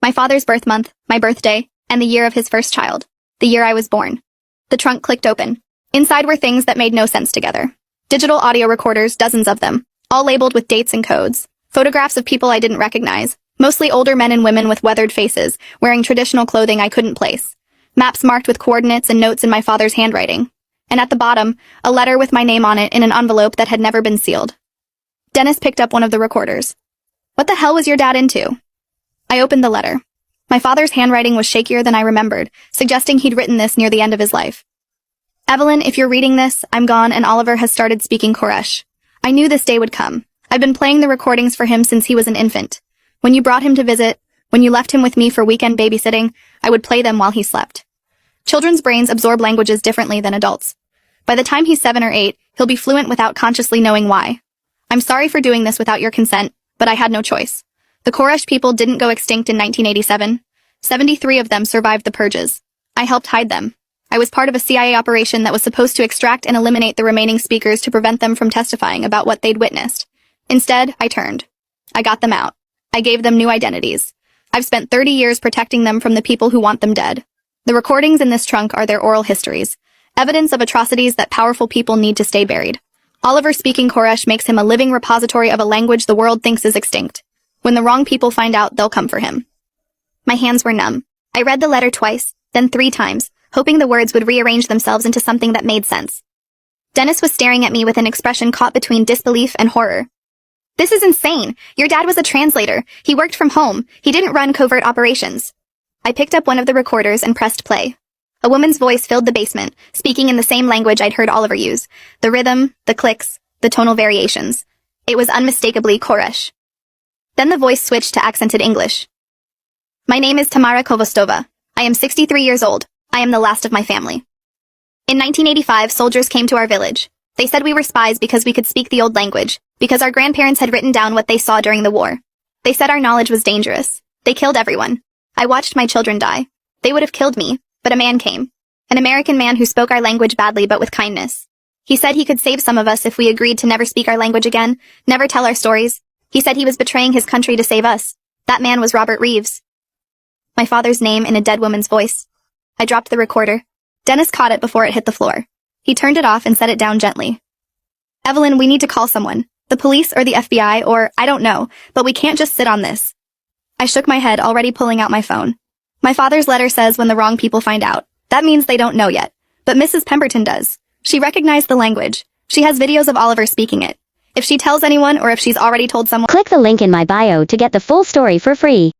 My father's birth month, my birthday, and the year of his first child. The year I was born. The trunk clicked open. Inside were things that made no sense together. Digital audio recorders, dozens of them, all labeled with dates and codes. Photographs of people I didn't recognize, mostly older men and women with weathered faces, wearing traditional clothing I couldn't place. Maps marked with coordinates and notes in my father's handwriting. And at the bottom, a letter with my name on it in an envelope that had never been sealed. Dennis picked up one of the recorders. What the hell was your dad into? I opened the letter. My father's handwriting was shakier than I remembered, suggesting he'd written this near the end of his life. Evelyn, if you're reading this, I'm gone and Oliver has started speaking Koresh. I knew this day would come. I've been playing the recordings for him since he was an infant. When you brought him to visit, when you left him with me for weekend babysitting, I would play them while he slept. Children's brains absorb languages differently than adults. By the time he's 7 or 8, he'll be fluent without consciously knowing why. I'm sorry for doing this without your consent, but I had no choice. The Koresh people didn't go extinct in 1987. 73 of them survived the purges. I helped hide them. I was part of a CIA operation that was supposed to extract and eliminate the remaining speakers to prevent them from testifying about what they'd witnessed. Instead, I turned. I got them out. I gave them new identities. I've spent 30 years protecting them from the people who want them dead. The recordings in this trunk are their oral histories, evidence of atrocities that powerful people need to stay buried. Oliver speaking Koresh makes him a living repository of a language the world thinks is extinct. When the wrong people find out, they'll come for him. My hands were numb. I read the letter twice, then 3 times, hoping the words would rearrange themselves into something that made sense. Dennis was staring at me with an expression caught between disbelief and horror. This is insane. Your dad was a translator. He worked from home. He didn't run covert operations. I picked up one of the recorders and pressed play. A woman's voice filled the basement, speaking in the same language I'd heard Oliver use. The rhythm, the clicks, the tonal variations. It was unmistakably Koresh. Then the voice switched to accented English. My name is Tamara Kovostova. I am 63 years old. I am the last of my family. In 1985, soldiers came to our village. They said we were spies because we could speak the old language, because our grandparents had written down what they saw during the war. They said our knowledge was dangerous. They killed everyone. I watched my children die. They would have killed me, but a man came. An American man who spoke our language badly but with kindness. He said he could save some of us if we agreed to never speak our language again, never tell our stories. He said he was betraying his country to save us. That man was Robert Reeves. My father's name in a dead woman's voice. I dropped the recorder. Dennis caught it before it hit the floor. He turned it off and set it down gently. Evelyn, we need to call someone. The police or the FBI or, I don't know, but we can't just sit on this. I shook my head, already pulling out my phone. My father's letter says when the wrong people find out. That means they don't know yet. But Mrs. Pemberton does. She recognized the language. She has videos of Oliver speaking it. If she tells anyone or if she's already told someone... Click the link in my bio to get the full story for free.